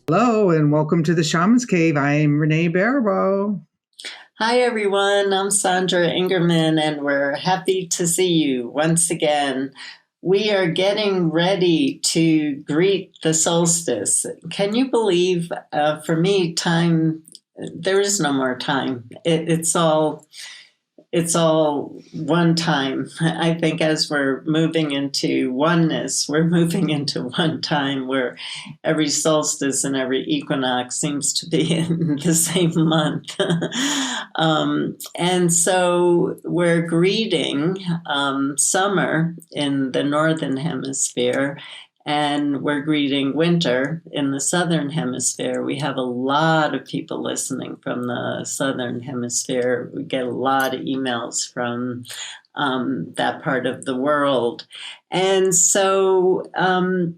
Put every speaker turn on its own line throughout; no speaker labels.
Hello and welcome to the Shaman's Cave. I am Renee Baribeau.
Hi, everyone. I'm Sandra Ingerman, and we're happy to see you once again. We are getting ready to greet the solstice. Can you believe, for me, time, there is no more time. It's all one time. I think as we're moving into oneness, we're moving into one time where every solstice and every equinox seems to be in the same month. And so we're greeting summer in the northern hemisphere, and we're greeting winter in the southern hemisphere. We have a lot of people listening from the southern hemisphere. We get a lot of emails from that part of the world. And so, part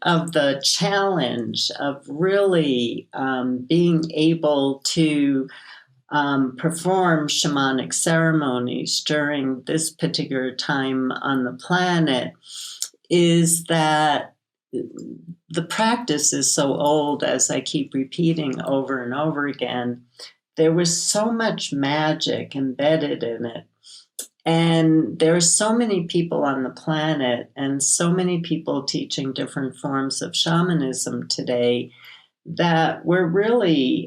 of the challenge of really being able to perform shamanic ceremonies during this particular time on the planet is that the practice is so old, as I keep repeating over and over again. There was so much magic embedded in it. And there are so many people on the planet and so many people teaching different forms of shamanism today that we're really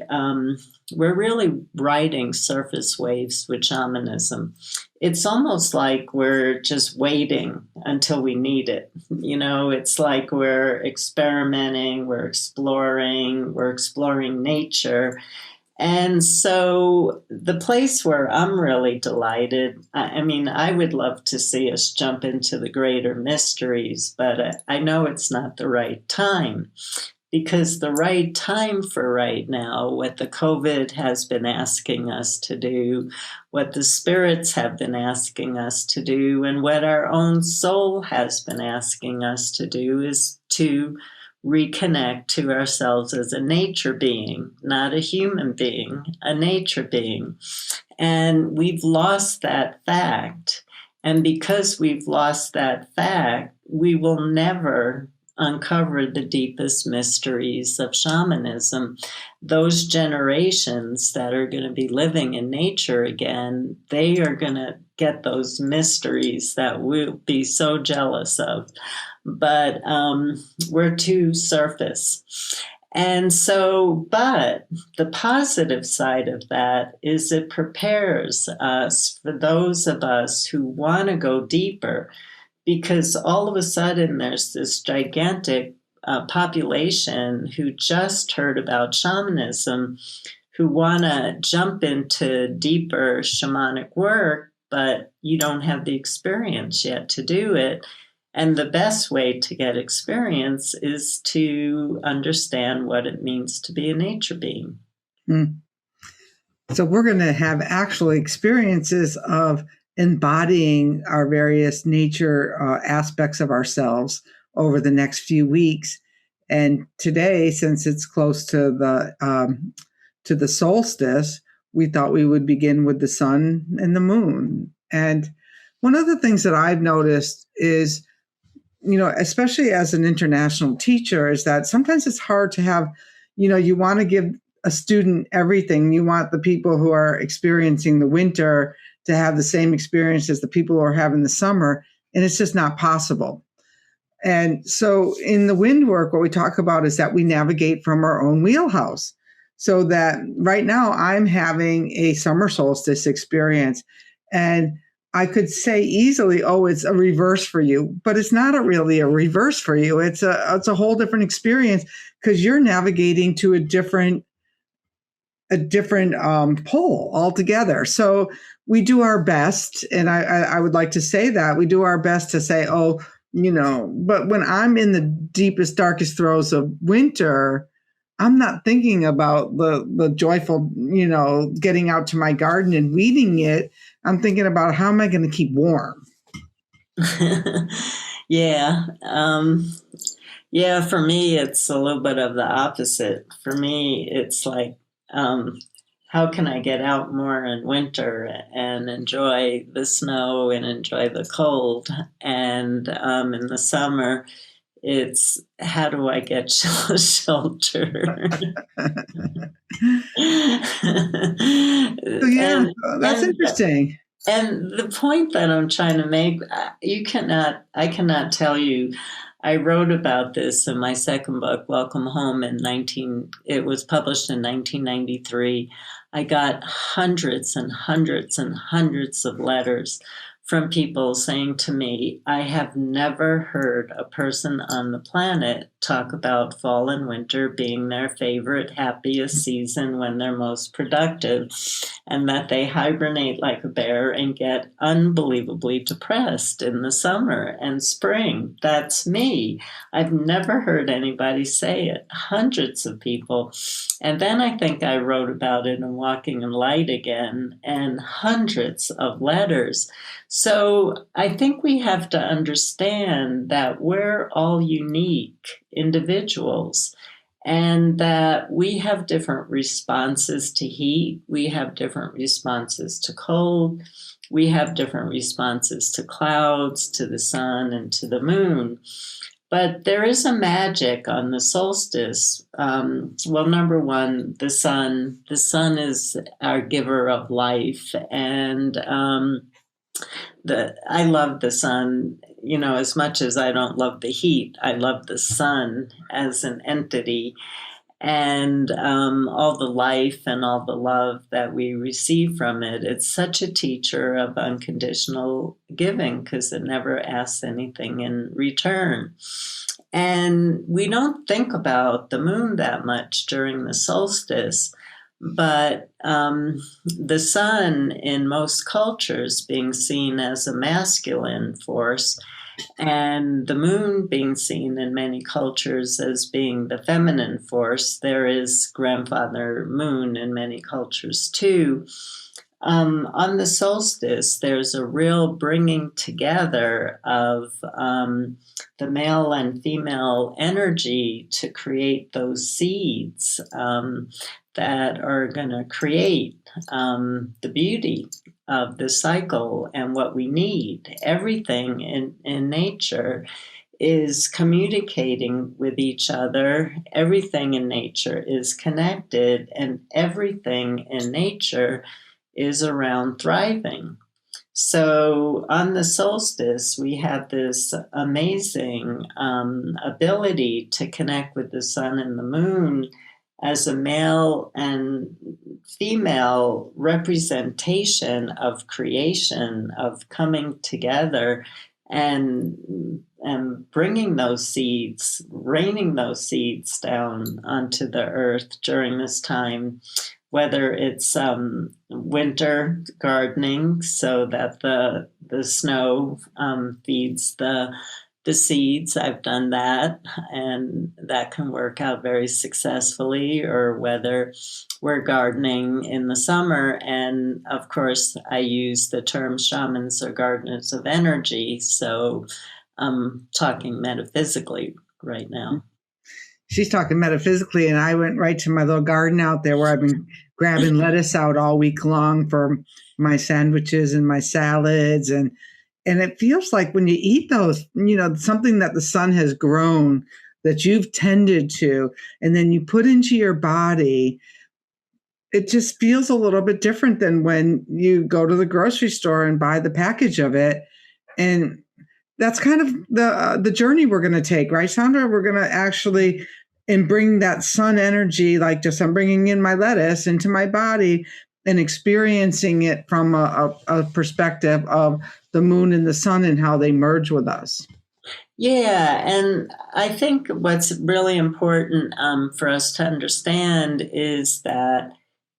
riding surface waves with shamanism. It's almost like we're just waiting until we need it. It's like we're experimenting, we're exploring nature. And so the place where I'm really delighted, I mean, I would love to see us jump into the greater mysteries, but I know it's not the right time. Because the right time for right now, what the COVID has been asking us to do, what the spirits have been asking us to do, and what our own soul has been asking us to do is to reconnect to ourselves as a nature being, not a human being, a nature being. And we've lost that fact. And because we've lost that fact, we will never uncover the deepest mysteries of shamanism. Those generations that are going to be living in nature again, they are going to get those mysteries that we'll be so jealous of. But we're too surface. And so, but the positive side of that is it prepares us for those of us who want to go deeper, because all of a sudden there's this gigantic population who just heard about shamanism, who want to jump into deeper shamanic work, but you don't have the experience yet to do it. And the best way to get experience is to understand what it means to be a nature being.
So we're going to have actual experiences of embodying our various nature aspects of ourselves over the next few weeks. And today, since it's close to the solstice, we thought we would begin with the sun and the moon. And one of the things that I've noticed is, especially as an international teacher, is that sometimes it's hard to have, you want to give a student everything. You want the people who are experiencing the winter to have the same experience as the people who are having the summer, and it's just not possible. And so in the wind work, what we talk about is that we navigate from our own wheelhouse. So that right now I'm having a summer solstice experience, and I could say easily, oh, it's a reverse for you, but it's not really a reverse for you. It's a whole different experience because you're navigating to a different pole altogether. So we do our best, and I would like to say that we do our best to say, oh, but when I'm in the deepest, darkest throes of winter, I'm not thinking about the joyful, getting out to my garden and weeding it. I'm thinking about how am I going to keep warm?
Yeah. Yeah, for me, it's a little bit of the opposite. For me, it's like, how can I get out more in winter and enjoy the snow and enjoy the cold? And in the summer, It's how do I get shelter?
So yeah,
and
that's
and
interesting.
and the point that I'm trying to make, I cannot tell you. I wrote about this in my second book, Welcome Home, it was published in 1993. I got hundreds and hundreds and hundreds of letters from people saying to me, I have never heard a person on the planet talk about fall and winter being their favorite, happiest season when they're most productive, and that they hibernate like a bear and get unbelievably depressed in the summer and spring. That's me. I've never heard anybody say it. Hundreds of people. And then I think I wrote about it in Walking in Light again, and hundreds of letters. So I think we have to understand that we're all unique individuals, and that we have different responses to heat, we have different responses to cold, we have different responses to clouds, to the sun, and to the moon. But there is a magic on the solstice. Well, number one, the sun. The sun is our giver of life, and I love the sun. As much as I don't love the heat, I love the sun as an entity, and all the life and all the love that we receive from it. It's such a teacher of unconditional giving because it never asks anything in return. And we don't think about the moon that much during the solstice, but the sun in most cultures being seen as a masculine force, and the moon being seen in many cultures as being the feminine force. There is grandfather moon in many cultures too. On the solstice, there's a real bringing together of the male and female energy to create those seeds that are going to create the beauty of the cycle and what we need. Everything in nature is communicating with each other. Everything in nature is connected, and everything in nature is around thriving. So on the solstice, we have this amazing ability to connect with the sun and the moon as a male and female representation of creation, of coming together and bringing those seeds, raining those seeds down onto the earth during this time, whether it's winter gardening so that the snow feeds the seeds. I've done that, and that can work out very successfully, or whether we're gardening in the summer. And of course, I use the term shamans or gardeners of energy. So I'm talking metaphysically right now.
She's talking metaphysically, and I went right to my little garden out there where I've been grabbing lettuce out all week long for my sandwiches and my salads. And it feels like when you eat those, something that the sun has grown, that you've tended to, and then you put into your body, it just feels a little bit different than when you go to the grocery store and buy the package of it. And that's kind of the journey we're going to take, right, Sandra? We're going to actually bring that sun energy, like just I'm bringing in my lettuce into my body and experiencing it from a perspective of the moon and the sun and how they merge with us.
Yeah, and I think what's really important for us to understand is that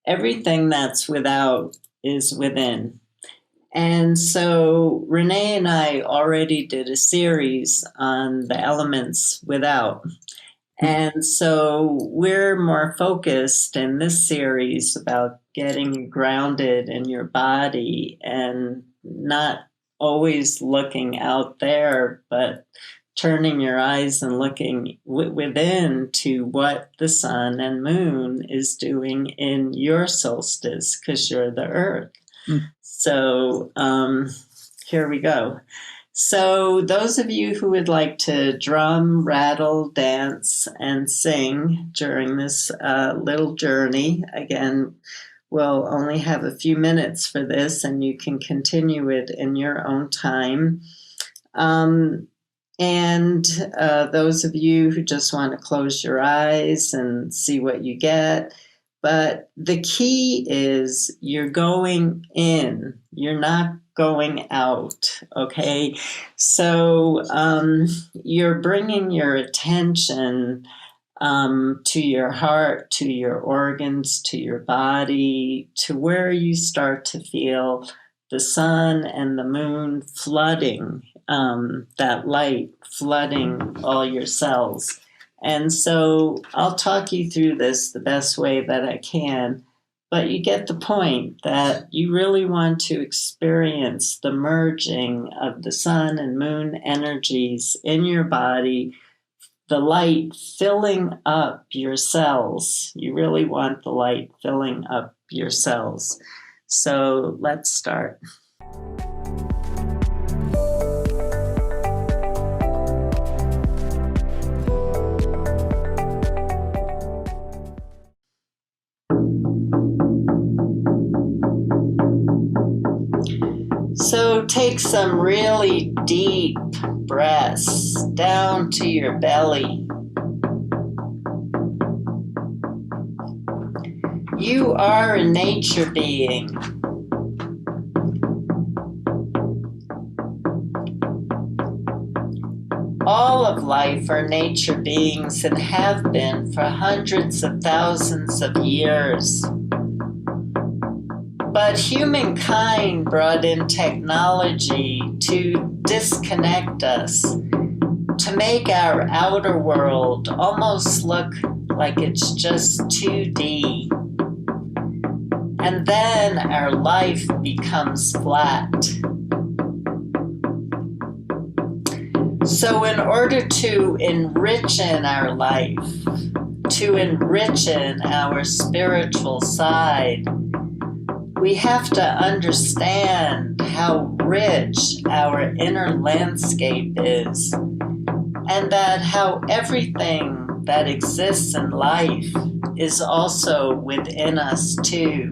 everything that's without is within. And so Renee and I already did a series on the elements without. And so we're more focused in this series about getting grounded in your body and not always looking out there, but turning your eyes and looking within to what the sun and moon is doing in your solstice, because you're the earth. So here we go. So, those of you who would like to drum, rattle, dance, and sing during this little journey, again, we'll only have a few minutes for this, and you can continue it in your own time. And those of you who just want to close your eyes and see what you get. But the key is you're going in, you're not going out, okay? So you're bringing your attention to your heart, to your organs, to your body, to where you start to feel the sun and the moon flooding, that light flooding all your cells. And so I'll talk you through this the best way that I can, but you get the point that you really want to experience the merging of the sun and moon energies in your body, the light filling up your cells. You really want the light filling up your cells. So let's start. So take some really deep breaths down to your belly. You are a nature being. All of life are nature beings and have been for hundreds of thousands of years. But humankind brought in technology to disconnect us, to make our outer world almost look like it's just 2D. And then our life becomes flat. So in order to enrich in our life, to enrich in our spiritual side, we have to understand how rich our inner landscape is, and that how everything that exists in life is also within us too.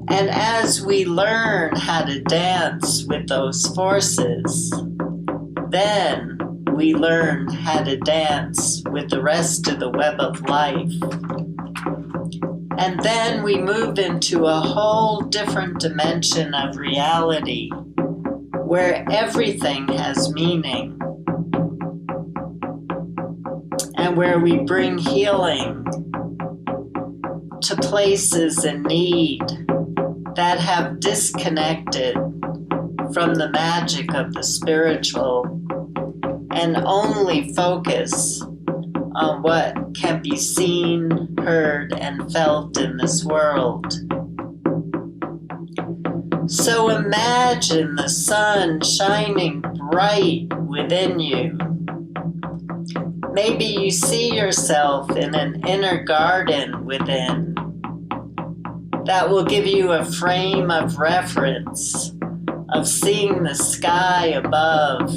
And as we learn how to dance with those forces, then we learn how to dance with the rest of the web of life. And then we move into a whole different dimension of reality where everything has meaning and where we bring healing to places in need that have disconnected from the magic of the spiritual and only focus on what can be seen, heard, and felt in this world. So imagine the sun shining bright within you. Maybe you see yourself in an inner garden within. That will give you a frame of reference of seeing the sky above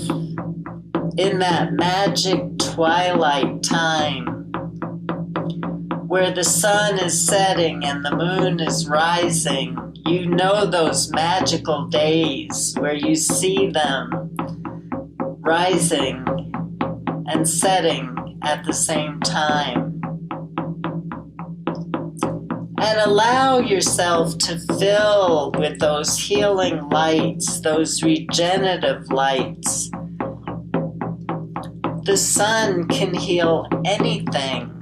in that magic twilight time where the sun is setting and the moon is rising. You know those magical days where you see them rising and setting at the same time. And allow yourself to fill with those healing lights, those regenerative lights. The sun can heal anything.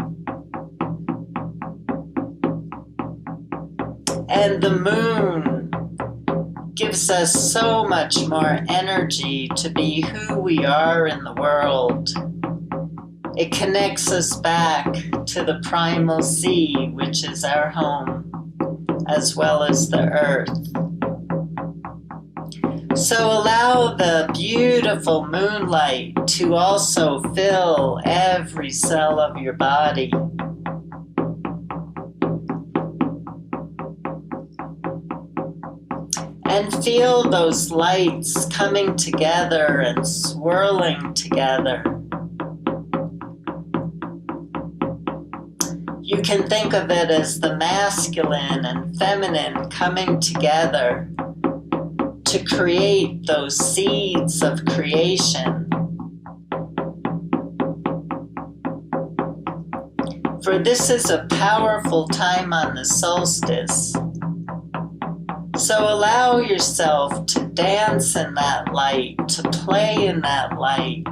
And the moon gives us so much more energy to be who we are in the world. It connects us back to the primal sea, which is our home, as well as the earth. So allow the beautiful moonlight to also fill every cell of your body. And feel those lights coming together and swirling together. You can think of it as the masculine and feminine coming together to create those seeds of creation. For this is a powerful time on the solstice. So allow yourself to dance in that light, to play in that light.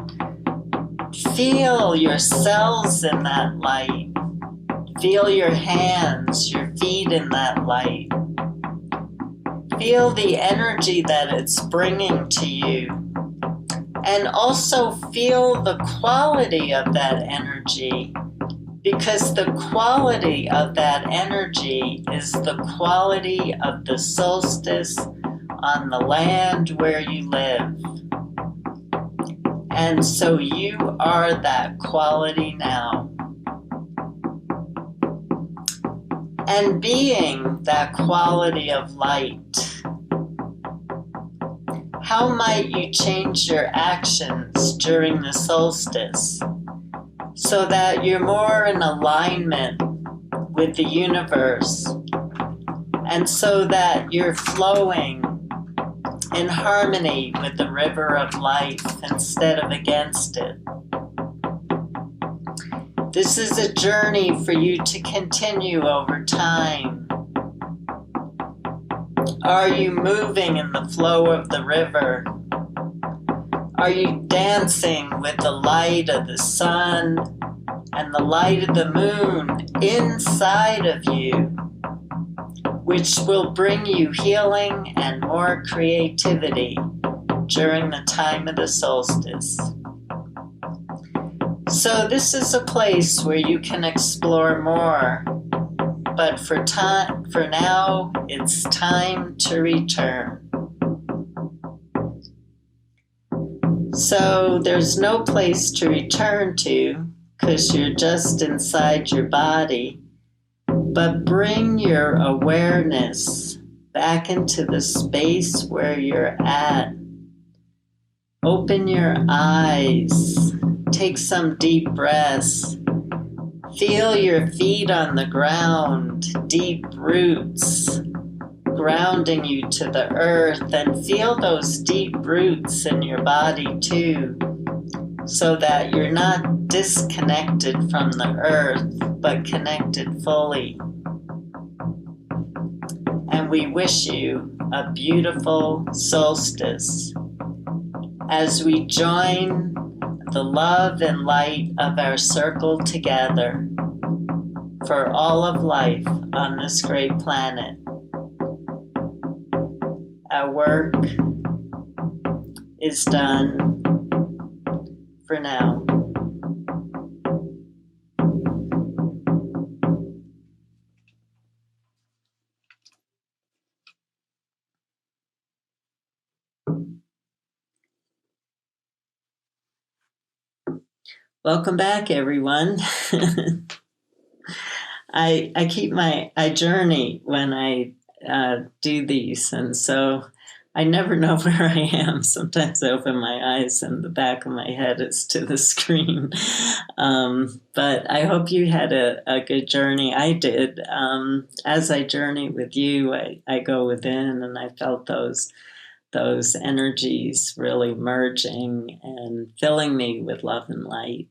Feel your cells in that light. Feel your hands, your feet in that light. Feel the energy that it's bringing to you. And also feel the quality of that energy, because the quality of that energy is the quality of the solstice on the land where you live. And so you are that quality now. And being that quality of light, how might you change your actions during the solstice so that you're more in alignment with the universe, and so that you're flowing in harmony with the river of life instead of against it? This is a journey for you to continue over time. Are you moving in the flow of the river? Are you dancing with the light of the sun and the light of the moon inside of you, which will bring you healing and more creativity during the time of the solstice? So this is a place where you can explore more, but for now, it's time to return. So there's no place to return to because you're just inside your body, but bring your awareness back into the space where you're at. Open your eyes. Take some deep breaths. Feel your feet on the ground, deep roots grounding you to the earth, and feel those deep roots in your body too, so that you're not disconnected from the earth, but connected fully. And we wish you a beautiful solstice as we join the love and light of our circle together for all of life on this great planet. Our work is done for now. Welcome back, everyone. I journey when I do these, and so I never know where I am. Sometimes I open my eyes and the back of my head is to the screen. But I hope you had a good journey. I did. As I journey with you, I go within, and I felt those energies really merging and filling me with love and light.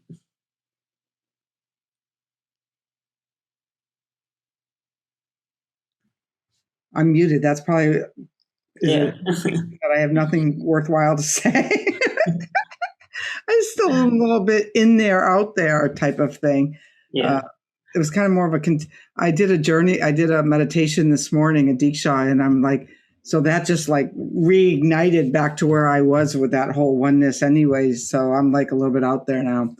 I'm muted. That's probably that I have nothing worthwhile to say. I'm still a little bit in there, out there type of thing.
Yeah.
It was kind of more of I did a journey. I did a meditation this morning, a Diksha, and I'm like, so that just like reignited back to where I was with that whole oneness anyways. So I'm like a little bit out there now.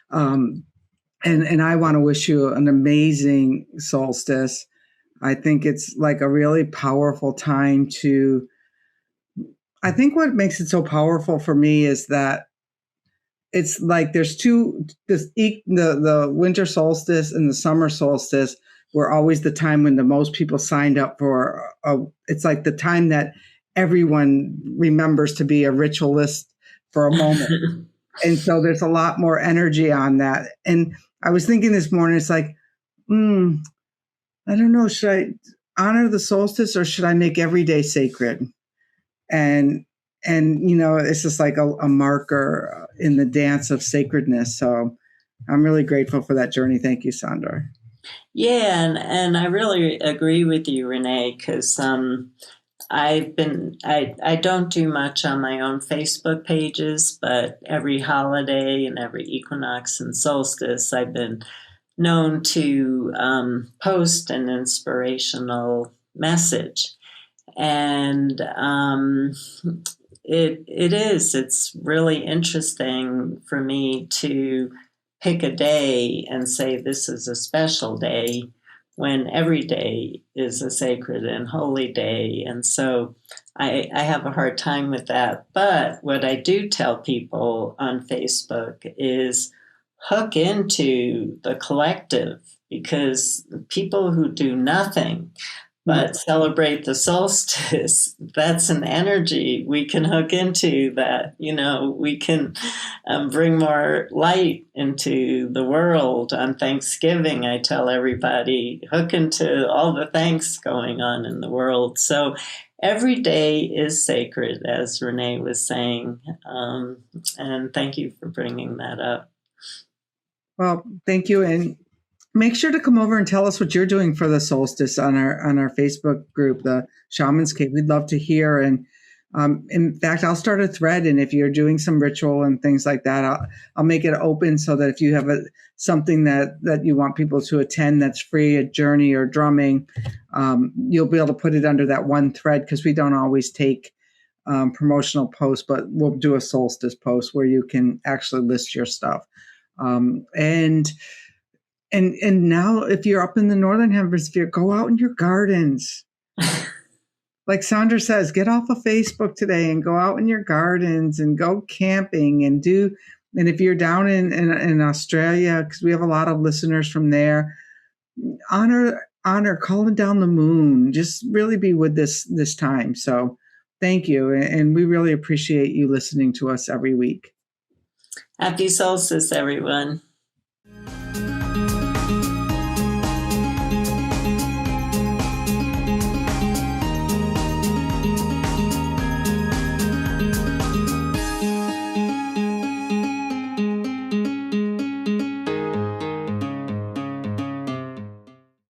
And I want to wish you an amazing solstice. I think it's like a really powerful time I think what makes it so powerful for me is that it's like there's the winter solstice and the summer solstice were always the time when the most people signed up for it's like the time that everyone remembers to be a ritualist for a moment. And so there's a lot more energy on that. And I was thinking this morning, it's like, I don't know, should I honor the solstice or should I make every day sacred? And it's just like a marker in the dance of sacredness. So I'm really grateful for that journey. Thank you, Sandra.
Yeah, and I really agree with you, Renee, because I don't do much on my own Facebook pages, but every holiday and every equinox and solstice, I've been known to post an inspirational message. And it's really interesting for me to pick a day and say this is a special day when every day is a sacred and holy day. And so I have a hard time with that. But what I do tell people on Facebook is hook into the collective, because people who do nothing but celebrate the solstice, that's an energy we can hook into, that, we can bring more light into the world. On Thanksgiving, I tell everybody, hook into all the thanks going on in the world. So every day is sacred, as Renee was saying. And thank you for bringing that up.
Well, thank you. And make sure to come over and tell us what you're doing for the solstice on our Facebook group, the Shamans Cave. We'd love to hear. And in fact, I'll start a thread. And if you're doing some ritual and things like that, I'll make it open so that if you have something that you want people to attend that's free, a journey or drumming, you'll be able to put it under that one thread, because we don't always take promotional posts, but we'll do a solstice post where you can actually list your stuff. And now, if you're up in the Northern Hemisphere, go out in your gardens. Like Sandra says, get off of Facebook today and go out in your gardens and go camping and if you're down in Australia, because we have a lot of listeners from there, honor calling down the moon. Just really be with this time. So thank you. And we really appreciate you listening to us every week.
Happy solstice, everyone.